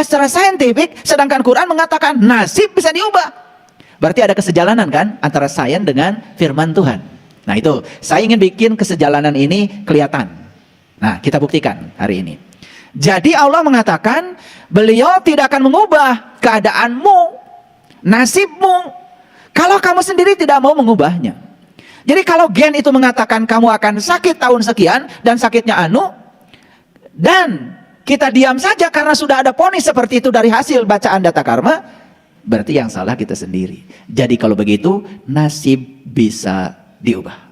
secara saintifik, sedangkan Quran mengatakan nasib bisa diubah. Berarti ada kesejalanan kan antara sains dengan firman Tuhan. Nah itu, saya ingin bikin kesejalanan ini kelihatan. Nah kita buktikan hari ini. Jadi Allah mengatakan beliau tidak akan mengubah keadaanmu, nasibmu, kalau kamu sendiri tidak mau mengubahnya. Jadi kalau gen itu mengatakan kamu akan sakit tahun sekian dan sakitnya anu, dan kita diam saja karena sudah ada vonis seperti itu dari hasil bacaan data karma, berarti yang salah kita sendiri. Jadi kalau begitu nasib bisa diubah.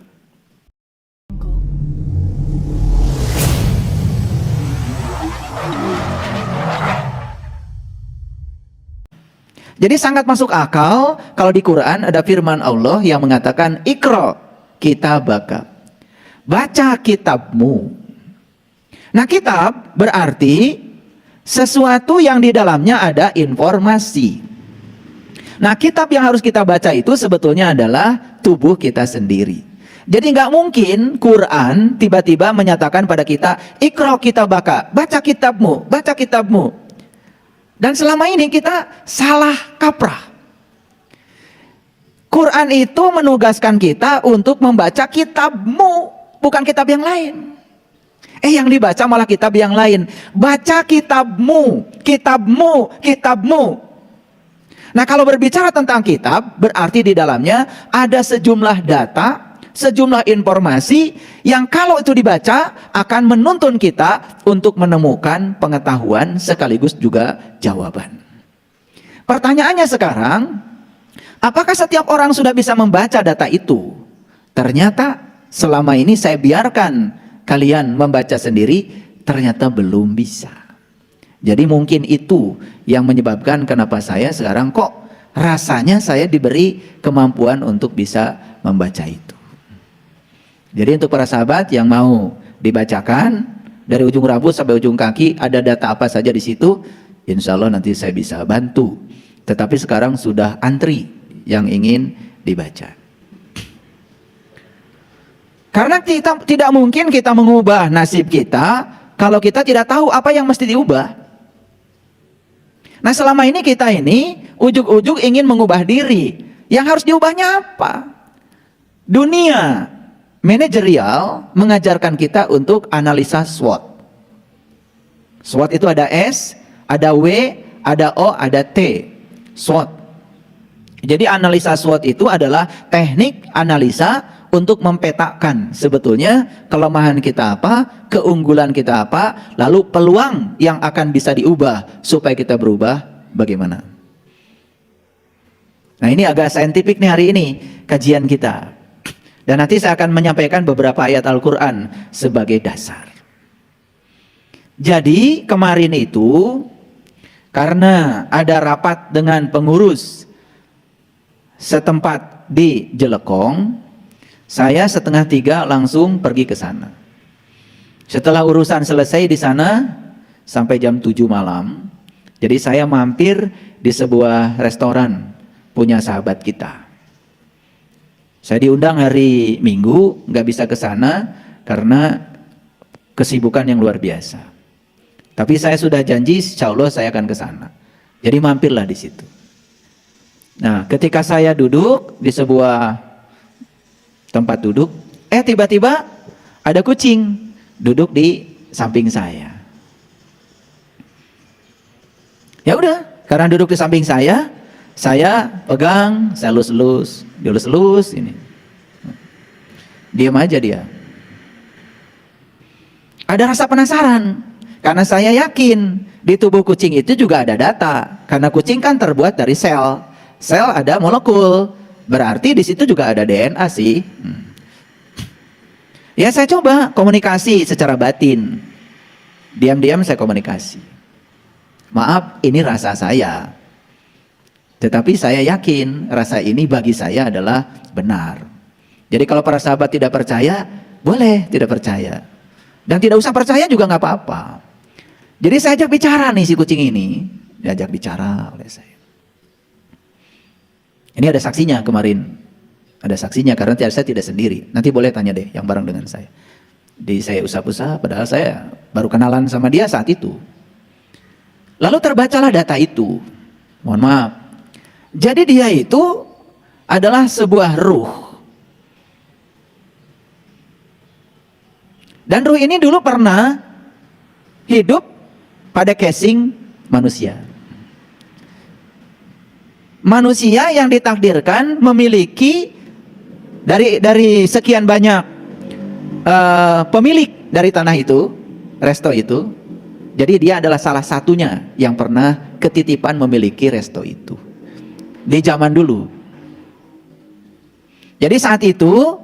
Jadi sangat masuk akal kalau di Quran ada firman Allah yang mengatakan Iqra kitabaka, baca kitabmu. Nah kitab berarti sesuatu yang di dalamnya ada informasi. Nah kitab yang harus kita baca itu sebetulnya adalah tubuh kita sendiri. Jadi nggak mungkin Quran tiba-tiba menyatakan pada kita Iqra kitabaka, baca kitabmu, baca kitabmu. Dan selama ini kita salah kaprah. Quran itu menugaskan kita untuk membaca kitabmu, bukan kitab yang lain. Yang dibaca malah kitab yang lain. Baca kitabmu, kitabmu, kitabmu. Nah kalau berbicara tentang kitab, berarti di dalamnya ada sejumlah data, sejumlah informasi yang kalau itu dibaca akan menuntun kita untuk menemukan pengetahuan sekaligus juga jawaban. Pertanyaannya sekarang, apakah setiap orang sudah bisa membaca data itu? Ternyata selama ini saya biarkan kalian membaca sendiri, ternyata belum bisa. Jadi mungkin itu yang menyebabkan kenapa saya sekarang kok rasanya saya diberi kemampuan untuk bisa membaca itu. Jadi untuk para sahabat yang mau dibacakan dari ujung rambut sampai ujung kaki ada data apa saja di situ, insya Allah nanti saya bisa bantu. Tetapi sekarang sudah antri yang ingin dibaca. Karena kita tidak mungkin kita mengubah nasib kita kalau kita tidak tahu apa yang mesti diubah. Nah selama ini kita ini ujug-ujug ingin mengubah diri. Yang harus diubahnya apa? Dunia manajerial mengajarkan kita untuk analisa SWOT. SWOT itu ada S, ada W, ada O, ada T. SWOT. Jadi analisa SWOT itu adalah teknik analisa untuk mempetakan sebetulnya kelemahan kita apa, keunggulan kita apa, lalu peluang yang akan bisa diubah supaya kita berubah bagaimana. Nah ini agak saintifik nih hari ini kajian kita. Dan nanti saya akan menyampaikan beberapa ayat Al-Quran sebagai dasar. Jadi kemarin itu karena ada rapat dengan pengurus setempat di Jelekong, saya 2:30 langsung pergi ke sana. Setelah urusan selesai di sana sampai jam 7 malam. Jadi saya mampir di sebuah restoran punya sahabat kita. Saya diundang hari Minggu, nggak bisa ke sana karena kesibukan yang luar biasa. Tapi saya sudah janji, insya Allah saya akan ke sana. Jadi mampirlah di situ. Nah, ketika saya duduk di sebuah tempat duduk, tiba-tiba ada kucing duduk di samping saya. Ya udah, karena duduk di samping saya pegang, saya elus-elus, dielus-elus ini. Diam aja dia. Ada rasa penasaran, karena saya yakin di tubuh kucing itu juga ada data. Karena kucing kan terbuat dari sel. Sel ada molekul, berarti di situ juga ada DNA sih. Ya saya coba komunikasi secara batin. Diam-diam saya komunikasi. Maaf, ini rasa saya. Tetapi saya yakin rasa ini bagi saya adalah benar. Jadi kalau para sahabat tidak percaya, boleh tidak percaya. Dan tidak usah percaya juga nggak apa-apa. Jadi saya ajak bicara nih si kucing ini. Diajak bicara oleh saya. Ini ada saksinya kemarin. Ada saksinya karena saya tidak sendiri. Nanti boleh tanya deh yang bareng dengan saya. Saya usap-usap padahal saya baru kenalan sama dia saat itu. Lalu terbacalah data itu. Mohon maaf. Jadi dia itu adalah sebuah ruh. Dan ruh ini dulu pernah hidup pada casing manusia. Manusia yang ditakdirkan memiliki dari sekian banyak pemilik dari tanah itu, resto itu. Jadi dia adalah salah satunya yang pernah ketitipan memiliki resto itu di zaman dulu. Jadi saat itu,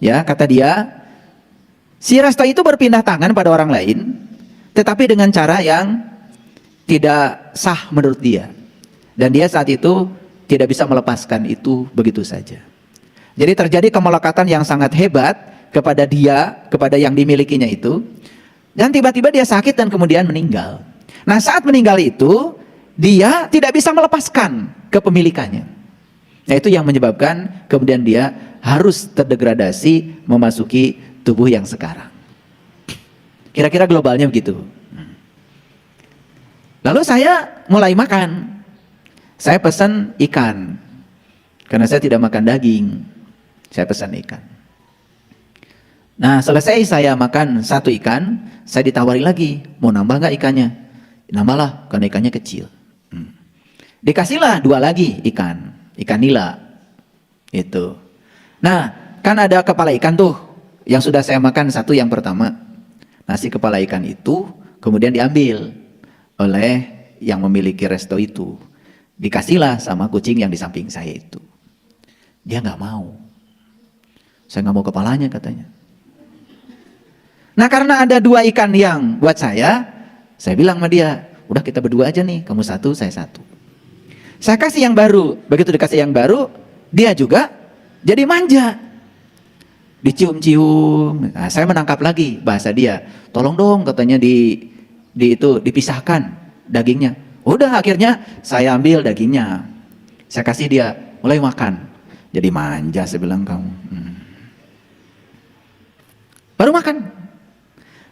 ya kata dia, si resto itu berpindah tangan pada orang lain, tetapi dengan cara yang tidak sah menurut dia. Dan dia saat itu tidak bisa melepaskan itu begitu saja. Jadi terjadi kemelekatan yang sangat hebat kepada dia, kepada yang dimilikinya itu. Dan tiba-tiba dia sakit dan kemudian meninggal. Nah saat meninggal itu, dia tidak bisa melepaskan kepemilikannya. Nah itu yang menyebabkan kemudian dia harus terdegradasi memasuki tubuh yang sekarang. Kira-kira globalnya begitu. Lalu saya mulai makan. Saya pesan ikan. Karena saya tidak makan daging. Saya pesan ikan. Nah selesai saya makan satu ikan, saya ditawari lagi, mau nambah nggak ikannya? Nambahlah, karena ikannya kecil. Dikasihlah 2 lagi ikan nila. Itu. Nah kan ada kepala ikan tuh, yang sudah saya makan satu yang pertama. Nasi kepala ikan itu kemudian diambil oleh yang memiliki resto itu. Dikasihlah sama kucing yang di samping saya itu. Dia nggak mau. Saya nggak mau kepalanya katanya. Nah karena ada 2 ikan yang buat saya bilang sama dia, udah kita berdua aja nih, kamu satu, saya satu. Saya kasih yang baru, begitu dikasih yang baru, dia juga jadi manja. Dicium-cium, nah, saya menangkap lagi bahasa dia, tolong dong katanya dipisahkan dagingnya. Udah akhirnya saya ambil dagingnya, saya kasih dia, mulai makan. Jadi manja saya bilang kamu. Baru makan.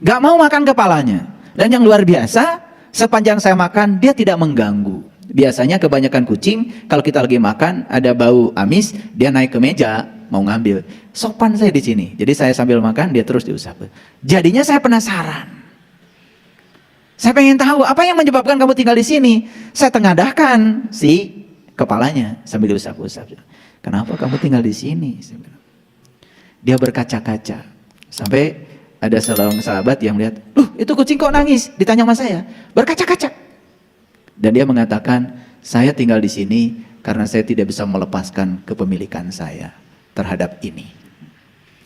Gak mau makan kepalanya. Dan yang luar biasa, sepanjang saya makan, dia tidak mengganggu. Biasanya kebanyakan kucing, kalau kita lagi makan, ada bau amis, dia naik ke meja, mau ngambil. Sopan saya di sini. Jadi saya sambil makan, dia terus diusap. Jadinya saya penasaran. Saya pengen tahu, apa yang menyebabkan kamu tinggal di sini? Saya tengadahkan si kepalanya, sambil diusap-usap. Kenapa kamu tinggal di sini? Dia berkaca-kaca. Sampai ada seorang sahabat yang lihat, itu kucing kok nangis? Ditanya sama saya, berkaca-kaca. Dan dia mengatakan, saya tinggal di sini karena saya tidak bisa melepaskan kepemilikan saya terhadap ini.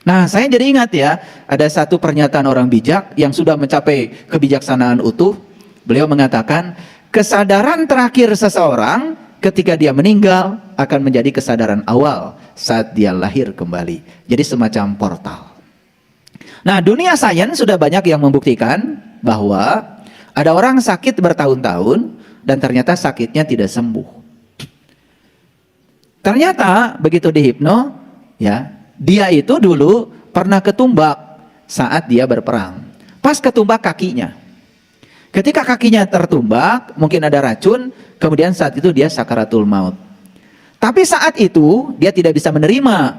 Nah, saya jadi ingat ya, ada satu pernyataan orang bijak yang sudah mencapai kebijaksanaan utuh. Beliau mengatakan, kesadaran terakhir seseorang ketika dia meninggal akan menjadi kesadaran awal saat dia lahir kembali. Jadi semacam portal. Nah, dunia sains sudah banyak yang membuktikan bahwa ada orang sakit bertahun-tahun dan ternyata sakitnya tidak sembuh. Ternyata begitu dihipno, ya, dia itu dulu pernah ketumbak saat dia berperang. Pas ketumbak kakinya. Ketika kakinya tertumbak, mungkin ada racun, kemudian saat itu dia sakaratul maut. Tapi saat itu dia tidak bisa menerima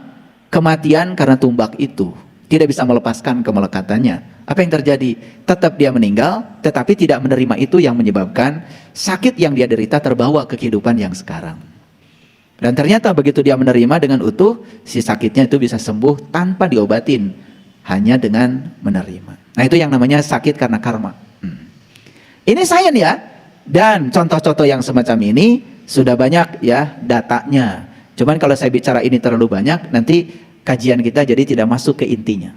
kematian karena tumbak itu. Tidak bisa melepaskan kemelekatannya. Apa yang terjadi? Tetap dia meninggal, tetapi tidak menerima itu yang menyebabkan sakit yang dia derita terbawa ke kehidupan yang sekarang. Dan ternyata begitu dia menerima dengan utuh, si sakitnya itu bisa sembuh tanpa diobatin, hanya dengan menerima. Nah itu yang namanya sakit karena karma. Ini sains ya, dan contoh-contoh yang semacam ini sudah banyak ya datanya. Cuman kalau saya bicara ini terlalu banyak, nanti kajian kita jadi tidak masuk ke intinya.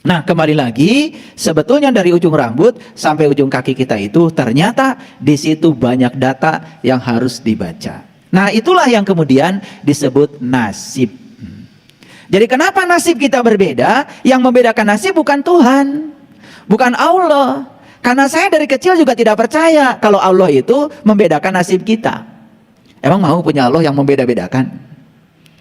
Nah kembali lagi, sebetulnya dari ujung rambut sampai ujung kaki kita itu ternyata di situ banyak data yang harus dibaca. Nah itulah yang kemudian disebut nasib. Jadi kenapa nasib kita berbeda? Yang membedakan nasib bukan Tuhan, bukan Allah. Karena saya dari kecil juga tidak percaya kalau Allah itu membedakan nasib kita. Emang mau punya Allah yang membeda-bedakan?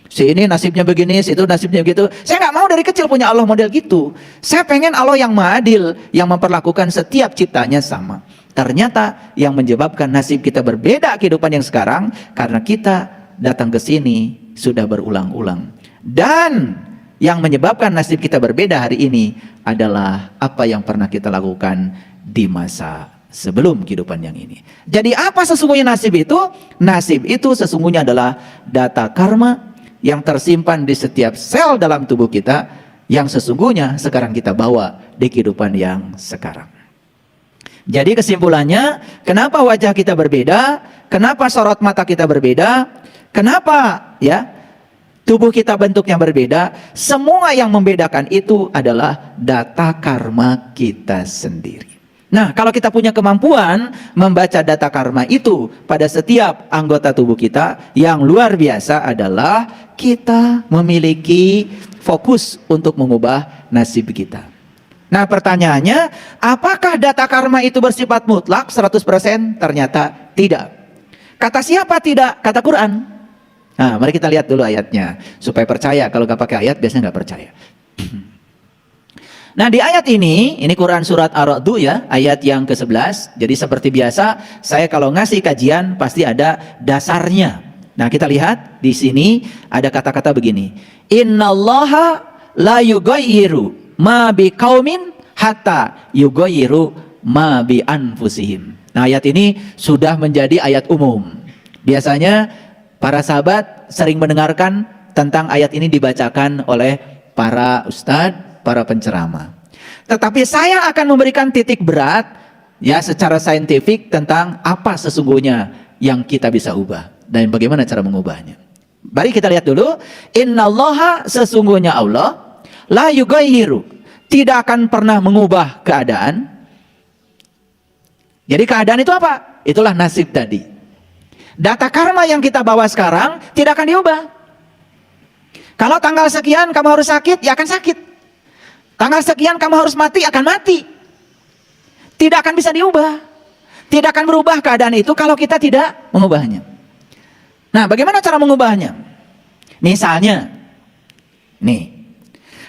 Si ini nasibnya begini, si itu nasibnya begitu. Saya nggak mau dari kecil punya Allah model gitu. Saya pengen Allah yang maha adil, yang memperlakukan setiap ciptanya sama. Ternyata yang menyebabkan nasib kita berbeda kehidupan yang sekarang karena kita datang ke sini sudah berulang-ulang. Dan yang menyebabkan nasib kita berbeda hari ini adalah apa yang pernah kita lakukan di masa sebelum kehidupan yang ini. Jadi apa sesungguhnya nasib itu? Nasib itu sesungguhnya adalah data karma yang tersimpan di setiap sel dalam tubuh kita yang sesungguhnya sekarang kita bawa di kehidupan yang sekarang. Jadi kesimpulannya, kenapa wajah kita berbeda? Kenapa sorot mata kita berbeda? Kenapa ya tubuh kita bentuknya berbeda? Semua yang membedakan itu adalah data karma kita sendiri. Nah, kalau kita punya kemampuan membaca data karma itu pada setiap anggota tubuh kita, yang luar biasa adalah kita memiliki fokus untuk mengubah nasib kita. Nah, pertanyaannya, apakah data karma itu bersifat mutlak 100%? Ternyata tidak. Kata siapa tidak? Kata Quran. Nah, mari kita lihat dulu ayatnya supaya percaya. Kalau nggak pakai ayat biasanya nggak percaya. Nah, di ayat ini Quran surat Ar-Ra'd ya, ayat yang ke-11. Jadi seperti biasa, saya kalau ngasih kajian pasti ada dasarnya. Nah, kita lihat di sini ada kata-kata begini. Innallaha la yughayyiru ma biqaumin hatta yughayyiru ma bi anfusihim. Nah, ayat ini sudah menjadi ayat umum. Biasanya para sahabat sering mendengarkan tentang ayat ini dibacakan oleh para ustadz, para penceramah. Tetapi saya akan memberikan titik berat ya secara saintifik tentang apa sesungguhnya yang kita bisa ubah dan bagaimana cara mengubahnya. Mari kita lihat dulu. Innallaha, sesungguhnya Allah, la yughayyiru, tidak akan pernah mengubah keadaan. Jadi keadaan itu apa? Itulah nasib tadi. Data karma yang kita bawa sekarang tidak akan diubah. Kalau tanggal sekian kamu harus sakit, ya akan sakit. Tanggal sekian kamu harus mati, akan mati. Tidak akan bisa diubah. Tidak akan berubah keadaan itu kalau kita tidak mengubahnya. Nah, bagaimana cara mengubahnya? Misalnya, nih,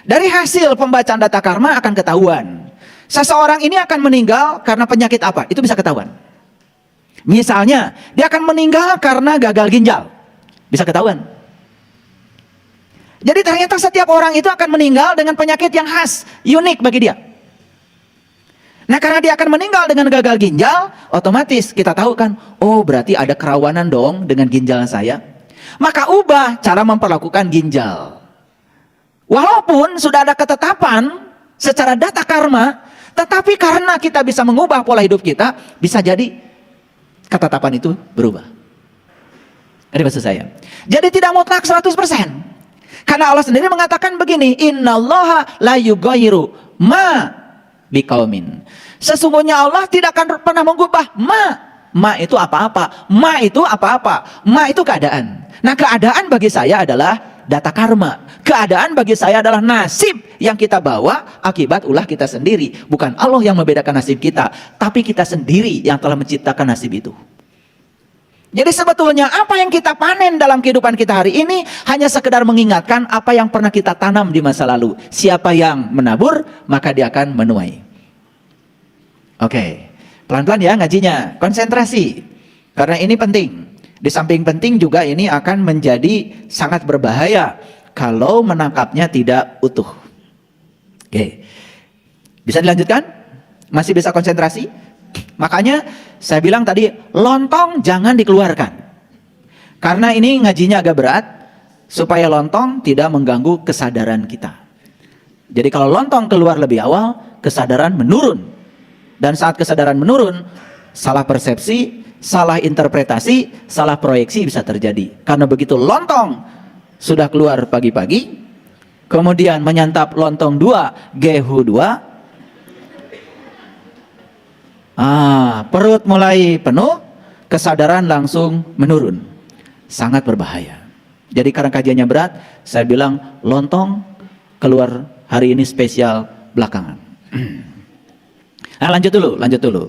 dari hasil pembacaan data karma akan ketahuan seseorang ini akan meninggal karena penyakit apa, itu bisa ketahuan. Misalnya dia akan meninggal karena gagal ginjal, bisa ketahuan. Jadi ternyata setiap orang itu akan meninggal dengan penyakit yang khas, unik bagi dia. Nah, karena dia akan meninggal dengan gagal ginjal, otomatis kita tahu kan, oh berarti ada kerawanan dong dengan ginjal saya. Maka ubah cara memperlakukan ginjal. Walaupun sudah ada ketetapan secara data karma, tetapi karena kita bisa mengubah pola hidup kita, bisa jadi ketetapan itu berubah. Ini maksud saya. Jadi tidak mutlak 100%. Karena Allah sendiri mengatakan begini, innallaha la yughayyiru ma biqaumin. Sesungguhnya Allah tidak akan pernah mengubah ma. Ma itu apa-apa. Ma itu apa-apa. Ma itu keadaan. Nah, keadaan bagi saya adalah data karma. Keadaan bagi saya adalah nasib yang kita bawa akibat ulah kita sendiri. Bukan Allah yang membedakan nasib kita, tapi kita sendiri yang telah menciptakan nasib itu. Jadi sebetulnya apa yang kita panen dalam kehidupan kita hari ini hanya sekedar mengingatkan apa yang pernah kita tanam di masa lalu. Siapa yang menabur, maka dia akan menuai. Oke, pelan-pelan ya ngajinya, konsentrasi. Karena ini penting. Di samping penting juga ini akan menjadi sangat berbahaya kalau menangkapnya tidak utuh. Oke, bisa dilanjutkan? Masih bisa konsentrasi? Makanya saya bilang tadi, lontong jangan dikeluarkan. Karena ini ngajinya agak berat, supaya lontong tidak mengganggu kesadaran kita. Jadi kalau lontong keluar lebih awal, kesadaran menurun. Dan saat kesadaran menurun, salah persepsi, salah interpretasi, salah proyeksi bisa terjadi. Karena begitu lontong sudah keluar pagi-pagi, kemudian menyantap lontong 2, gehu 2, perut mulai penuh, kesadaran langsung menurun. Sangat berbahaya. Jadi karena kajiannya berat, saya bilang lontong keluar hari ini spesial belakangan. Nah, lanjut dulu.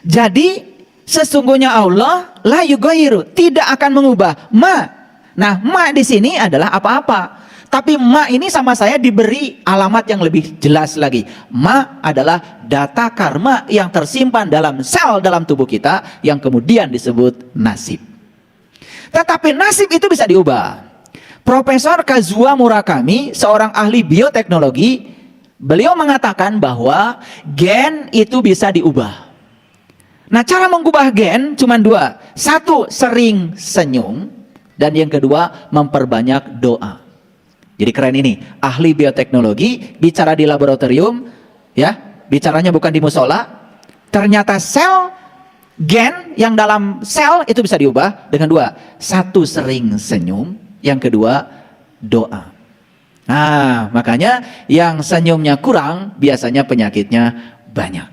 Jadi sesungguhnya Allah la yughayyiru, tidak akan mengubah ma. Nah, ma di sini adalah apa-apa. Tapi ma ini sama saya diberi alamat yang lebih jelas lagi. Ma adalah data karma yang tersimpan dalam sel dalam tubuh kita yang kemudian disebut nasib. Tetapi nasib itu bisa diubah. Profesor Kazuo Murakami, seorang ahli bioteknologi, beliau mengatakan bahwa gen itu bisa diubah. Nah, cara mengubah gen cuma dua. Satu, sering senyum. Dan yang kedua, memperbanyak doa. Jadi keren ini. Ahli bioteknologi bicara di laboratorium, ya, bicaranya bukan di musola. Ternyata sel gen yang dalam sel itu bisa diubah dengan dua. Satu, sering senyum. Yang kedua, doa. Nah, makanya yang senyumnya kurang, biasanya penyakitnya banyak.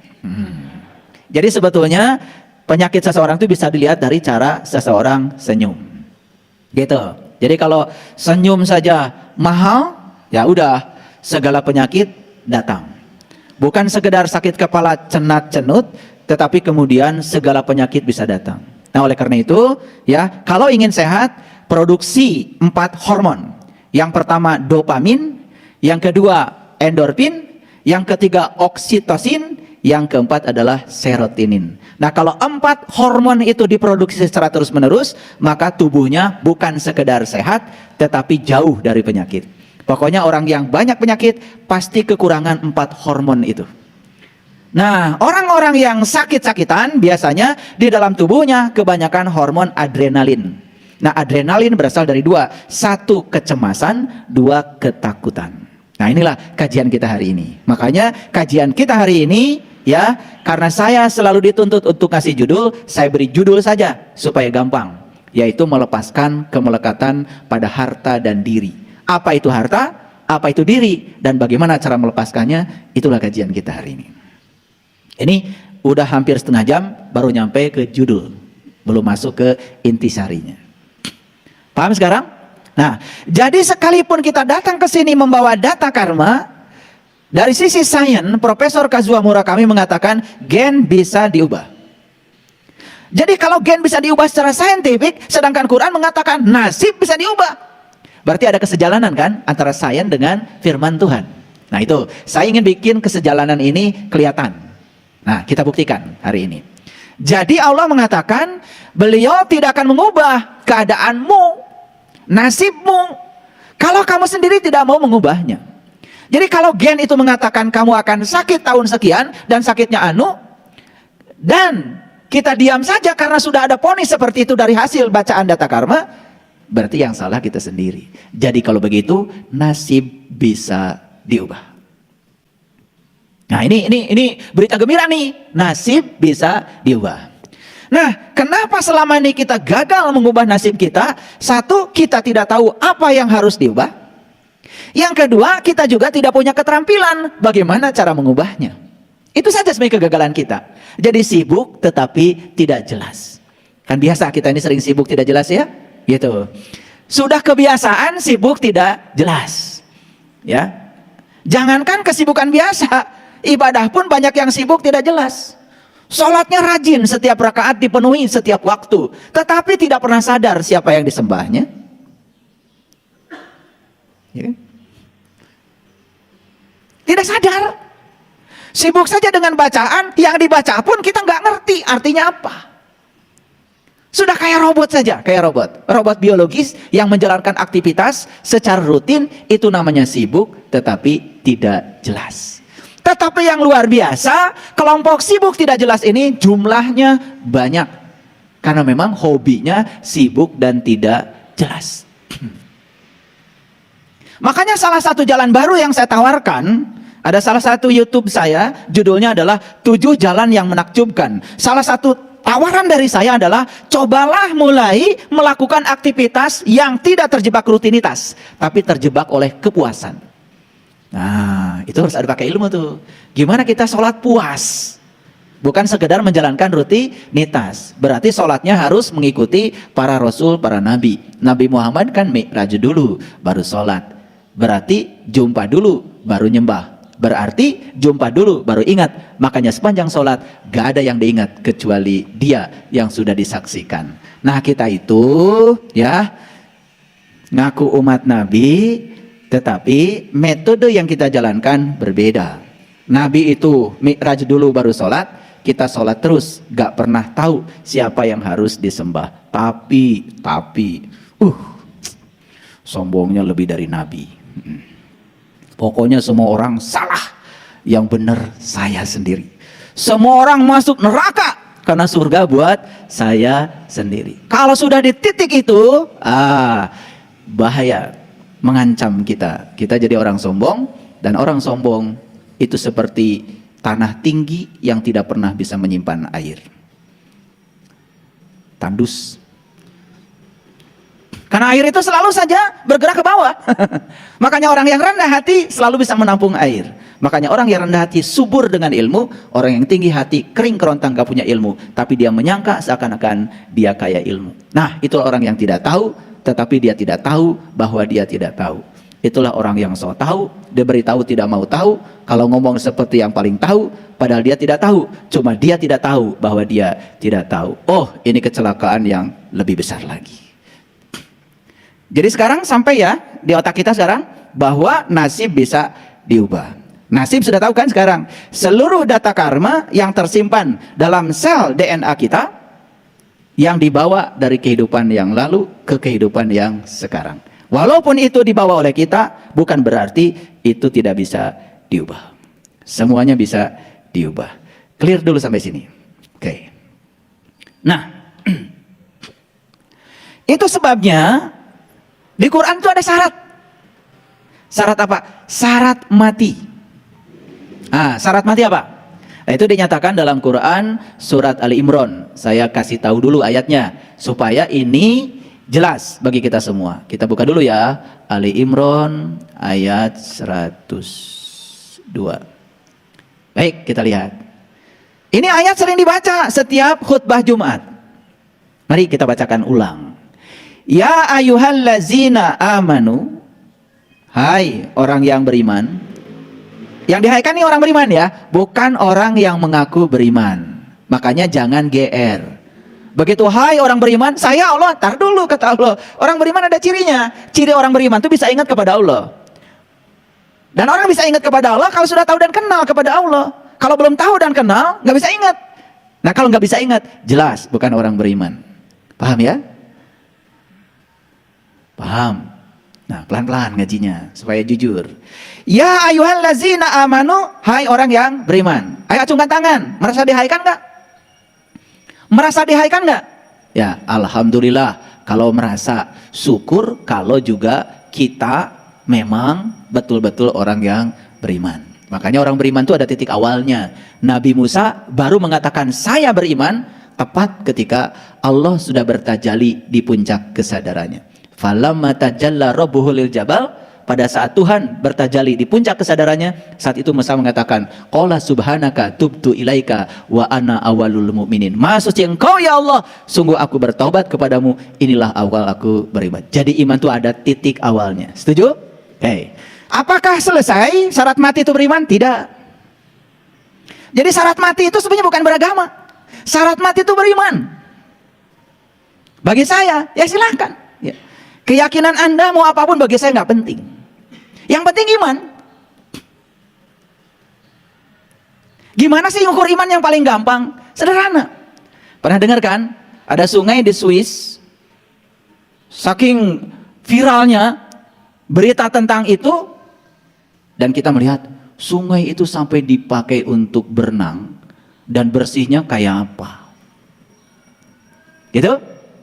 Jadi sebetulnya penyakit seseorang itu bisa dilihat dari cara seseorang senyum. Gitu. Jadi kalau senyum saja mahal, ya udah segala penyakit datang. Bukan sekedar sakit kepala cenat-cenut, tetapi kemudian segala penyakit bisa datang. Nah, oleh karena itu, ya, kalau ingin sehat, produksi 4 hormon. Yang pertama dopamin, yang kedua endorfin, yang ketiga oksitosin, yang keempat adalah serotonin. Nah, kalau 4 hormon itu diproduksi secara terus-menerus, maka tubuhnya bukan sekedar sehat, tetapi jauh dari penyakit. Pokoknya orang yang banyak penyakit pasti kekurangan 4 hormon itu. Nah, orang-orang yang sakit-sakitan biasanya di dalam tubuhnya kebanyakan hormon adrenalin. Nah, adrenalin berasal dari 2. 1, kecemasan, 2, ketakutan. Nah, inilah kajian kita hari ini. Makanya kajian kita hari ini, ya, karena saya selalu dituntut untuk kasih judul, saya beri judul saja supaya gampang, yaitu melepaskan kemelekatan pada harta dan diri. Apa itu harta? Apa itu diri? Dan bagaimana cara melepaskannya? Itulah kajian kita hari ini. Ini udah hampir setengah jam baru nyampe ke judul, belum masuk ke intisarinya. Paham sekarang? Nah, jadi sekalipun kita datang ke sini membawa data karma, dari sisi sains, Profesor Kazuo Murakami mengatakan gen bisa diubah. Jadi kalau gen bisa diubah secara saintifik, sedangkan Quran mengatakan nasib bisa diubah. Berarti ada kesejalanan kan antara sains dengan firman Tuhan. Nah, itu saya ingin bikin kesejalanan ini kelihatan. Nah, kita buktikan hari ini. Jadi Allah mengatakan beliau tidak akan mengubah keadaanmu, nasibmu, kalau kamu sendiri tidak mau mengubahnya. Jadi kalau gen itu mengatakan kamu akan sakit tahun sekian dan sakitnya anu, dan kita diam saja karena sudah ada vonis seperti itu dari hasil bacaan data karma, berarti yang salah kita sendiri. Jadi kalau begitu nasib bisa diubah. Nah, ini berita gembira nih, nasib bisa diubah. Nah, kenapa selama ini kita gagal mengubah nasib kita? Satu, kita tidak tahu apa yang harus diubah. Yang kedua, kita juga tidak punya keterampilan bagaimana cara mengubahnya. Itu saja sebenarnya kegagalan kita. Jadi sibuk tetapi tidak jelas. Kan biasa kita ini sering sibuk tidak jelas ya? Gitu. Sudah kebiasaan sibuk tidak jelas. Ya. Jangankan kesibukan biasa, ibadah pun banyak yang sibuk tidak jelas. Sholatnya rajin, setiap rakaat dipenuhi setiap waktu, tetapi tidak pernah sadar siapa yang disembahnya. Ya. Tidak sadar. Sibuk saja dengan bacaan, yang dibaca pun kita nggak ngerti artinya apa. Sudah kayak robot saja, kayak robot. Robot biologis yang menjalankan aktivitas secara rutin, itu namanya sibuk tetapi tidak jelas. Tetapi yang luar biasa, kelompok sibuk tidak jelas ini jumlahnya banyak. Karena memang hobinya sibuk dan tidak jelas. Makanya salah satu jalan baru yang saya tawarkan, ada salah satu YouTube saya, judulnya adalah 7 jalan yang menakjubkan. Salah satu tawaran dari saya adalah, cobalah mulai melakukan aktivitas yang tidak terjebak rutinitas, tapi terjebak oleh kepuasan. Nah, itu harus ada pakai ilmu tuh. Gimana kita sholat puas? Bukan sekedar menjalankan rutinitas. Berarti sholatnya harus mengikuti para rasul, para nabi. Nabi Muhammad kan mi'raj dulu, baru sholat. Berarti jumpa dulu, baru nyembah. Berarti jumpa dulu, baru ingat. Makanya sepanjang sholat, gak ada yang diingat kecuali dia yang sudah disaksikan. Nah, kita itu ya ngaku umat Nabi, Tetapi metode yang kita jalankan berbeda. Nabi itu mi'raj dulu baru sholat, kita sholat terus, gak pernah tahu siapa yang harus disembah. Tapi sombongnya lebih dari Nabi. Pokoknya semua orang salah, yang benar saya sendiri. Semua orang masuk neraka karena surga buat saya sendiri. Kalau sudah di titik itu, bahaya, mengancam kita. Kita jadi orang sombong, dan orang sombong itu seperti tanah tinggi yang tidak pernah bisa menyimpan air. Tandus. Karena air itu selalu saja bergerak ke bawah. Makanya orang yang rendah hati selalu bisa menampung air. Makanya orang yang rendah hati subur dengan ilmu, orang yang tinggi hati kering kerontang gak punya ilmu, tapi dia menyangka seakan-akan dia kaya ilmu. Nah, itulah orang yang tidak tahu, tetapi dia tidak tahu bahwa dia tidak tahu. Itulah orang yang so tahu, dia beritahu tidak mau tahu, kalau ngomong seperti yang paling tahu, padahal dia tidak tahu, cuma dia tidak tahu bahwa dia tidak tahu. Oh, ini kecelakaan yang lebih besar lagi. Jadi sekarang sampai ya di otak kita sekarang bahwa nasib bisa diubah. Nasib sudah tahu kan sekarang. Seluruh data karma yang tersimpan dalam sel DNA kita yang dibawa dari kehidupan yang lalu ke kehidupan yang sekarang. Walaupun itu dibawa oleh kita, bukan berarti itu tidak bisa diubah. Semuanya bisa diubah. Clear dulu sampai sini. Oke. Nah, itu sebabnya di Quran itu ada syarat. Syarat apa? Syarat mati. Syarat mati apa? Nah, itu dinyatakan dalam Quran surat Ali Imran. Saya kasih tahu dulu ayatnya supaya ini jelas bagi kita semua. Kita buka dulu ya. Ali Imran ayat 102. Baik, kita lihat. Ini ayat sering dibaca setiap khutbah Jumat. Mari kita bacakan ulang. Ya ayyuhallazina amanu, hai orang yang beriman. Yang dihaikan ini orang beriman ya, bukan orang yang mengaku beriman. Makanya jangan GR. Begitu hai orang beriman, saya Allah, tar dulu kata Allah. Orang beriman ada cirinya. Ciri orang beriman itu bisa ingat kepada Allah. Dan orang bisa ingat kepada Allah kalau sudah tahu dan kenal kepada Allah. Kalau belum tahu dan kenal, nggak bisa ingat. Nah, kalau nggak bisa ingat, jelas bukan orang beriman. Paham ya? Paham? Nah, pelan-pelan ngajinya supaya jujur. Ya ayyuhallazina amanu, hai orang yang beriman. Ayo acungkan tangan. Merasa dihaikan nggak? Merasa dihaikan nggak? Ya, alhamdulillah. Kalau merasa, syukur kalau juga kita memang betul-betul orang yang beriman. Makanya orang beriman itu ada titik awalnya. Nabi Musa baru mengatakan saya beriman tepat ketika Allah sudah bertajalli di puncak kesadarannya. Falamma tajalla rabbuhu lil jabal, pada saat Tuhan bertajalli di puncak kesadarannya, saat itu Musa mengatakan, qala subhanaka tubtu ilaika wa ana awalul mu'minin. Maha suci Engkau ya Allah, sungguh aku bertaubat kepadamu, inilah awal aku beriman. Jadi iman itu ada titik awalnya. Setuju? Oke. Apakah selesai syarat mati itu beriman? Tidak. Jadi syarat mati itu sebenarnya bukan beragama. Syarat mati itu beriman. Bagi saya, ya silahkan. Ya. Keyakinan Anda mau apapun bagi saya nggak penting. Yang penting iman. Gimana sih ukur iman yang paling gampang? Sederhana. Pernah dengar kan? Ada sungai di Swiss. Saking viralnya berita tentang itu, dan kita melihat sungai itu sampai dipakai untuk berenang, dan bersihnya kayak apa? Gitu?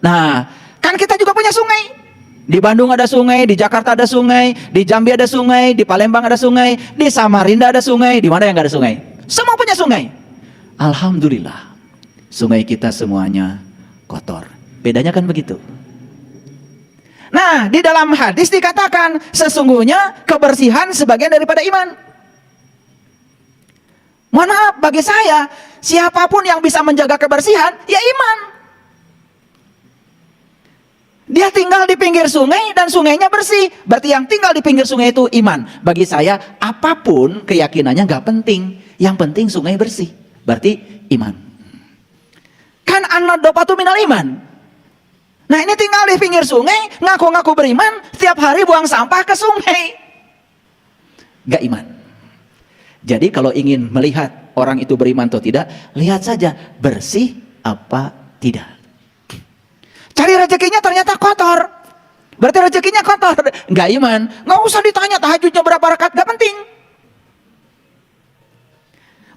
Nah, kan kita juga punya sungai. Di Bandung ada sungai, di Jakarta ada sungai, di Jambi ada sungai, di Palembang ada sungai, di Samarinda ada sungai, di mana yang nggak ada sungai? Semua punya sungai. Alhamdulillah, sungai kita semuanya kotor. Bedanya kan begitu. Nah, di dalam hadis dikatakan sesungguhnya kebersihan sebagian daripada iman. Mohon maaf, bagi saya, siapapun yang bisa menjaga kebersihan, ya iman. Dia tinggal di pinggir sungai dan sungainya bersih. Berarti yang tinggal di pinggir sungai itu iman. Bagi saya, apapun keyakinannya nggak penting. Yang penting sungai bersih. Berarti iman. Kan an-nadhafatu minal iman. Nah, ini tinggal di pinggir sungai, ngaku-ngaku beriman, tiap hari buang sampah ke sungai. Gak iman. Jadi kalau ingin melihat orang itu beriman atau tidak, lihat saja bersih apa tidak. Cari rezekinya ternyata kotor, berarti rezekinya kotor, gak iman. Gak usah ditanya tahajudnya berapa rakaat, gak penting.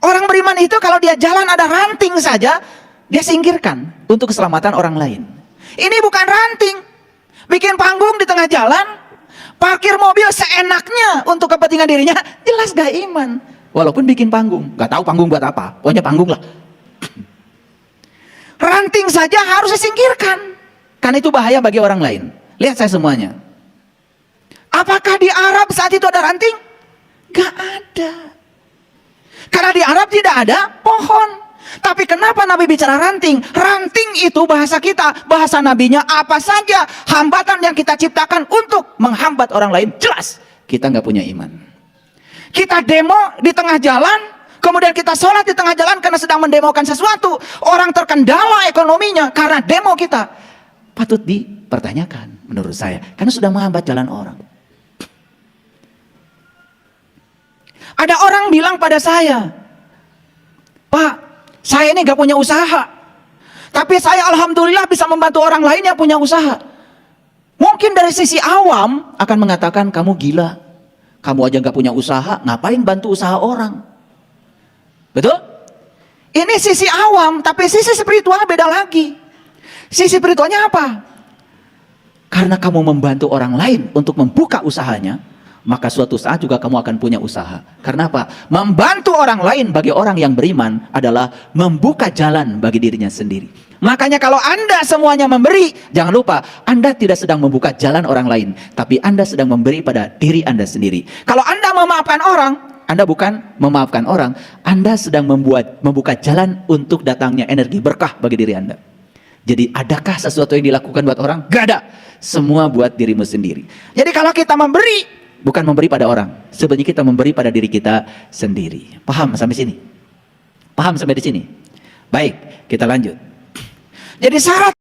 Orang beriman itu kalau dia jalan ada ranting saja, dia singkirkan untuk keselamatan orang lain. Ini bukan ranting, bikin panggung di tengah jalan, parkir mobil seenaknya untuk kepentingan dirinya, jelas gak iman. Walaupun bikin panggung, gak tahu panggung buat apa, pokoknya panggung lah. Ranting saja harus disingkirkan, karena itu bahaya bagi orang lain. Lihat saya semuanya. Apakah di Arab saat itu ada ranting? Gak ada. Karena di Arab tidak ada pohon. Tapi kenapa Nabi bicara ranting? Ranting itu bahasa kita, bahasa Nabinya apa saja hambatan yang kita ciptakan untuk menghambat orang lain. Jelas kita nggak punya iman. Kita demo di tengah jalan, kemudian kita sholat di tengah jalan karena sedang mendemokan sesuatu. Orang terkendala ekonominya karena demo kita. Patut dipertanyakan menurut saya, karena sudah menghambat jalan orang. Ada orang bilang pada saya, Pak, saya ini gak punya usaha, tapi saya alhamdulillah bisa membantu orang lain yang punya usaha. Mungkin dari sisi awam akan mengatakan, kamu gila, kamu aja gak punya usaha, ngapain bantu usaha orang? Betul? Ini sisi awam, tapi sisi spiritual beda lagi. Sisi spiritualnya apa? Karena kamu membantu orang lain untuk membuka usahanya, maka suatu saat juga kamu akan punya usaha. Karena apa? Membantu orang lain bagi orang yang beriman adalah membuka jalan bagi dirinya sendiri. Makanya kalau Anda semuanya memberi, jangan lupa Anda tidak sedang membuka jalan orang lain, tapi Anda sedang memberi pada diri Anda sendiri. Kalau Anda memaafkan orang, Anda bukan memaafkan orang, Anda sedang membuka jalan untuk datangnya energi berkah bagi diri Anda. Jadi adakah sesuatu yang dilakukan buat orang? Gak ada. Semua buat dirimu sendiri. Jadi kalau kita memberi, bukan memberi pada orang, sebenarnya kita memberi pada diri kita sendiri. Paham sampai sini? Paham sampai di sini? Baik, kita lanjut. Jadi syarat